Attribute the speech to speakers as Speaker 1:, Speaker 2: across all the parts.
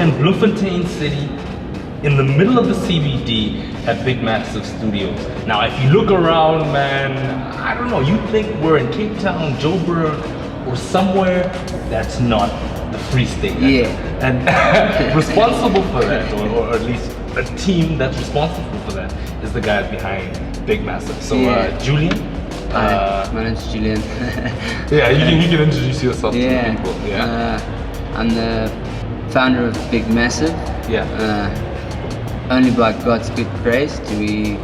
Speaker 1: in Bloemfontein City, in the middle of the CBD, at big massive studios. Now if you look around, man, I don't know, you think we're in Cape Town, Joburg, or somewhere that's not the Free State.
Speaker 2: Yeah.
Speaker 1: And responsible for that, or at least a team that's responsible for that, is the guy behind Big Massive. So Julian.
Speaker 2: Hi, my name's Julian.
Speaker 1: Yeah, you can introduce yourself to the people.
Speaker 2: I'm the founder of Big Massive.
Speaker 1: Yeah.
Speaker 2: Only by God's good grace do we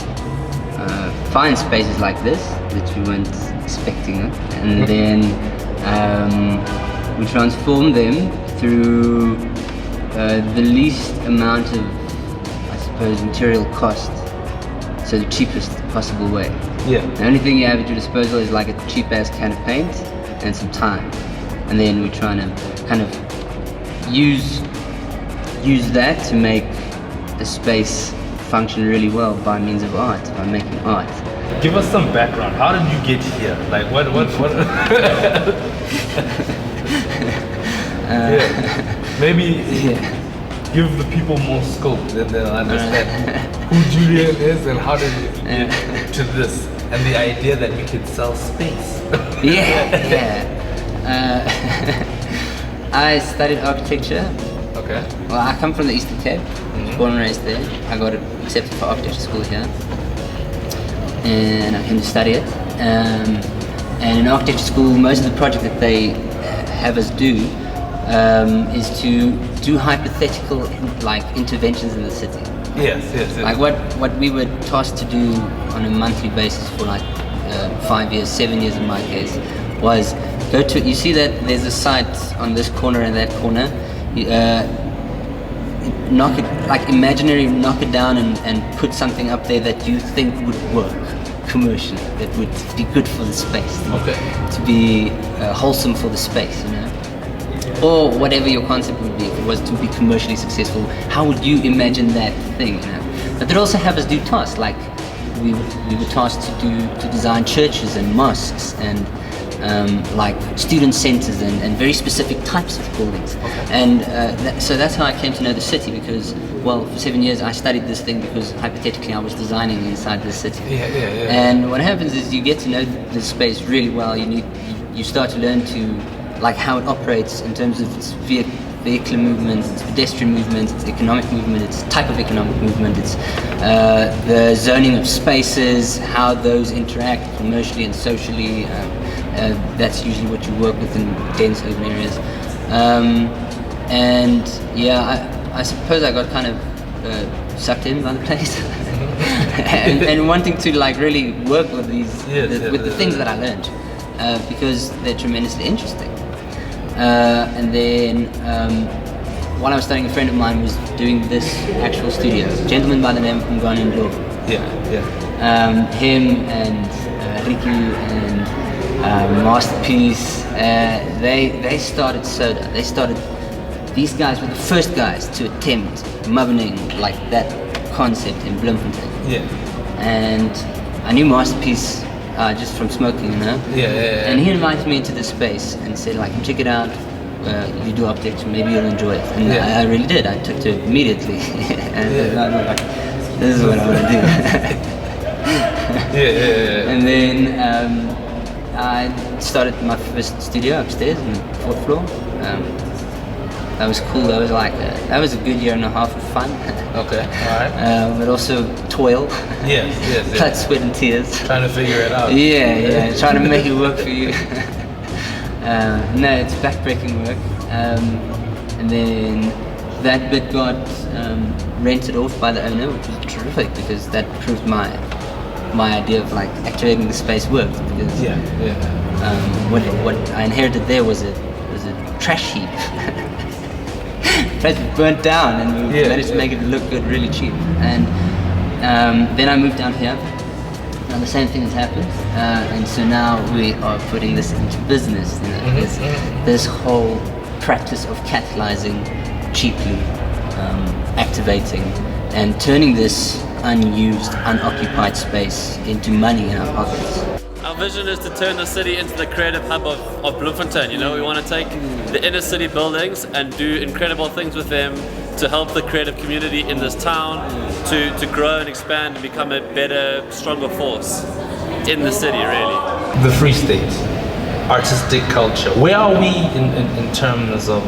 Speaker 2: find spaces like this that we weren't expecting, and then we transform them through the least amount of, I suppose, material cost, so the cheapest possible way.
Speaker 1: Yeah.
Speaker 2: The only thing you have at your disposal is like a cheap ass can of paint and some time, and then we're trying to kind of use that to make the space function really well by means of art, by making art.
Speaker 1: Give us some background. How did you get here? Like what? Maybe give the people more scope, then they'll understand who Julian is and how did you get to this, and the idea that we could sell space.
Speaker 2: I studied architecture.
Speaker 1: Okay.
Speaker 2: Well, I come from the Eastern Cape. Born and raised there. I got accepted for architecture school here, and I came to study it. And in architecture school, most of the project that they have us do is to do hypothetical like interventions in the city.
Speaker 1: Yes.
Speaker 2: Like what we were tasked to do on a monthly basis for like 5 years, 7 years in my case, was go to. You see that there's a site on this corner and that corner. Knock it, like imaginary, knock it down and put something up there that you think would work commercially, that would be good for the space, to be wholesome for the space, you know, or whatever your concept would be. If it was to be commercially successful, how would you imagine that thing, you know? But they'd also have us do tasks, like we were tasked to design churches and mosques and like student centers and very specific types of buildings. And so that's how I came to know the city, because, well, for 7 years I studied this thing because hypothetically I was designing inside the city. And what happens is you get to know the space really well. You start to learn to like how it operates in terms of its vehicular movement, its pedestrian movement, its economic movement, its type of economic movement, its the zoning of spaces, how those interact commercially and socially. That's usually what you work with in dense urban areas. And I suppose I got kind of sucked in by the place and wanting to like really work with these with the things that I learned because they're tremendously interesting. And then while I was studying, a friend of mine was doing this actual studio, a gentleman by the name of Julian Mentz. Him and Ricky and Masterpiece, they started Soda. These guys were the first guys to attempt mobbing like that concept in Bloemfontein. And I knew Masterpiece just from smoking, you know. And he invited me into the space and said, like, check it out. You do architecture, maybe you'll enjoy it. And I really did. I took to it immediately. And I was like, this is what I want to do. And then I started my first studio upstairs on the 4th floor. That was cool. That was a good year and a half of fun. But also toil. Blood, sweat, and tears.
Speaker 1: Trying to figure it out.
Speaker 2: Trying to make it work for you. No, it's backbreaking work. And then that bit got rented off by the owner, which was terrific because that proved my idea of like activating the space worked, because what I inherited there was a trash heap. The place was burnt down, and we managed to make it look good really cheap. And then I moved down here. Now the same thing has happened, and so now we are putting this into business. You know, this whole practice of catalyzing cheaply, activating, and turning this unused, unoccupied space into money in our pockets.
Speaker 3: Our vision is to turn the city into the creative hub of Bloemfontein. You know, we want to take the inner city buildings and do incredible things with them to help the creative community in this town to grow and expand and become a better, stronger force in the city, really.
Speaker 1: The Free State, artistic culture. Where are we in terms of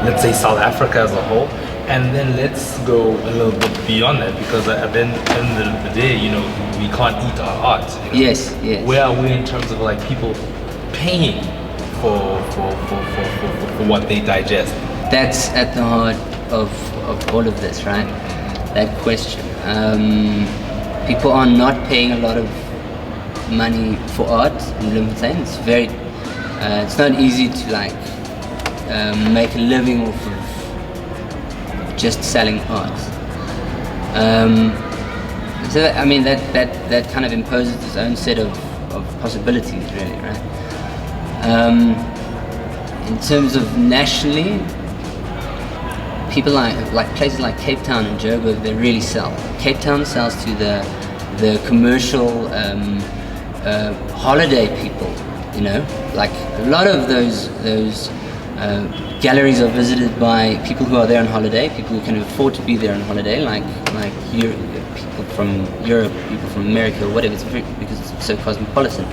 Speaker 1: let's say South Africa as a whole? And then let's go a little bit beyond that, because at the end of the day, you know, we can't eat our art. You know?
Speaker 2: Yes, yes.
Speaker 1: Where are we in terms of like people paying for what they digest?
Speaker 2: That's at the heart of all of this, right? That question. People are not paying a lot of money for art in Bloemfontein. It's very, it's not easy to like make a living off of just selling art. So that, I mean that kind of imposes its own set of possibilities, really, right? In terms of nationally, people like places like Cape Town and Joburg, they really sell. Cape Town sells to the commercial holiday people, you know, like a lot of those galleries are visited by people who are there on holiday, people who can afford to be there on holiday, like people from Europe, people from America, or whatever, because it's so cosmopolitan.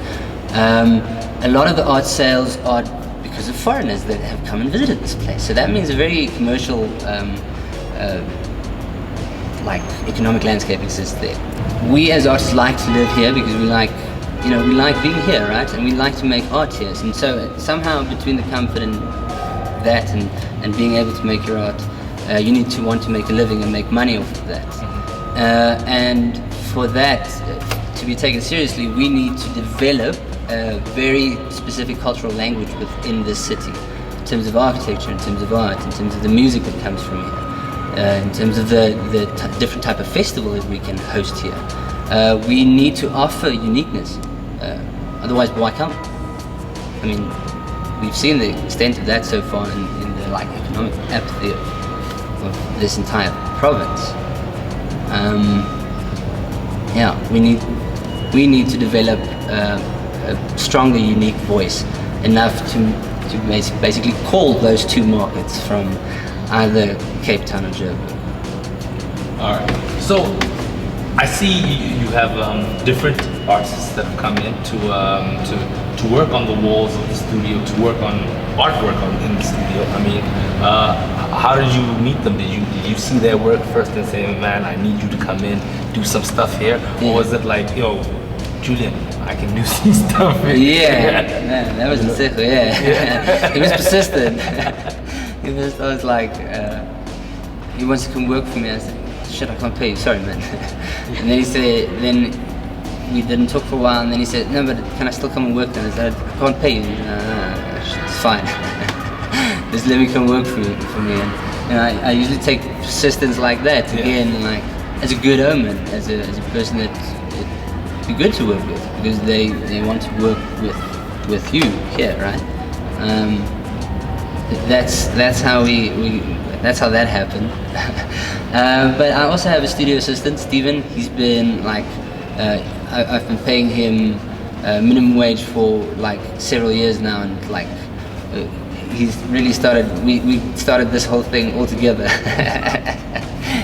Speaker 2: A lot of the art sales are because of foreigners that have come and visited this place. So that means a very commercial, like economic landscape exists there. We as artists like to live here because we like, you know, we like being here, right? And we like to make art here. And so somehow between the comfort and that and being able to make your art, you need to want to make a living and make money off of that. And for that to be taken seriously, we need to develop a very specific cultural language within this city, in terms of architecture, in terms of art, in terms of the music that comes from here, in terms of the different type of festival that we can host here. We need to offer uniqueness, otherwise why come? I mean, we've seen the extent of that so far in the like economic apathy of this entire province. Yeah, we need to develop a stronger, unique voice, enough to basically call those two markets from either Cape Town or Joburg.
Speaker 1: All right. So I see you have different artists that have come in to work on the walls of the studio, to work on artwork in the studio. I mean, how did you meet them? Did you see their work first and say, man, I need you to come in, do some stuff here? Yeah. Or was it like, yo, Julian, I can do some stuff here?
Speaker 2: Yeah, man, that was the circle, yeah. He was persistent. I was like, he wants to come work for me. I said, shit, I can't pay you, sorry, man. And then he said, then we didn't talk for a while, and then he said, no, but can I still come and work then? I said, I can't pay you. No, it's fine. Just let me come work for me. And I usually take persistence like that again, like as a good omen, as a person that it'd be good to work with, because they want to work with you here, right? That's how that's how that happened. But I also have a studio assistant, Steven. He's been like, I've been paying him minimum wage for like several years now, and like he's really started. We started this whole thing all together.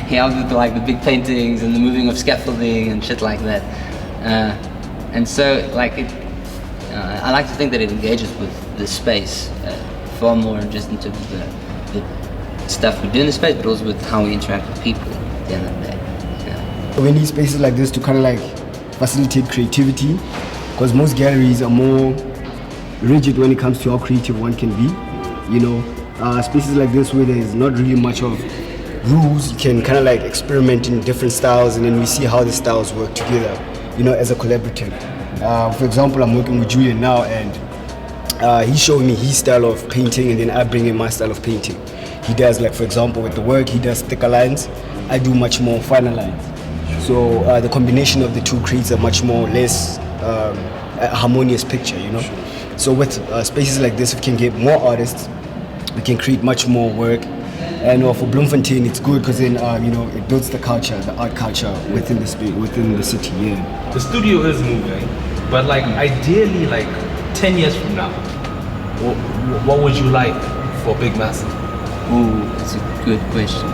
Speaker 2: He helped with like the big paintings and the moving of scaffolding and shit like that. And so like I like to think that it engages with the space far more, just in terms of the stuff we do in the space, but also with how we interact with people at the end of the day. Yeah.
Speaker 4: We need spaces like this to kind of like facilitate creativity, because most galleries are more rigid when it comes to how creative one can be. You know, spaces like this where there's not really much of rules, you can kind of like experiment in different styles, and then we see how the styles work together, you know, as a collaborative. For example, I'm working with Julian now, and he's showing me his style of painting, and then I bring in my style of painting. He does, like, for example, with the work, he does thicker lines, I do much more finer lines. So the combination of the two creates a much more less harmonious picture, you know. Sure. So with spaces like this, we can get more artists, we can create much more work. And for Bloemfontein, it's good because then you know, it builds the culture, the art culture within the space, within the city. Yeah.
Speaker 1: The studio is moving, but like ideally, like 10 years from now, what would you like for Big Massive?
Speaker 2: Ooh, that's a good question.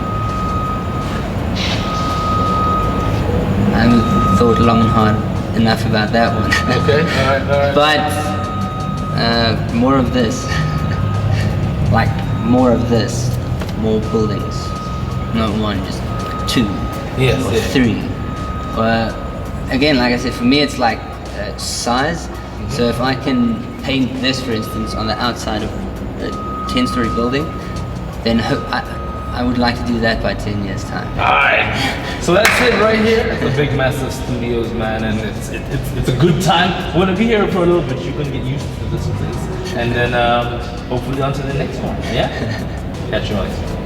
Speaker 2: I haven't thought long and hard enough about that one.
Speaker 1: Okay, all right.
Speaker 2: But more of this. Like more of this. More buildings. Not one, just two.
Speaker 1: Yes,
Speaker 2: or
Speaker 1: yes.
Speaker 2: three. Again, like I said, for me it's like size. So if I can paint this, for instance, on the outside of a 10-story building, then I would like to do that by 10 years' time.
Speaker 1: Alright, so that's it right here. The Big Massive Studios, man, and it's a good time. We're gonna be here for a little bit. You're gonna get used to this place, and then hopefully on to the next one. Yeah, catch you guys.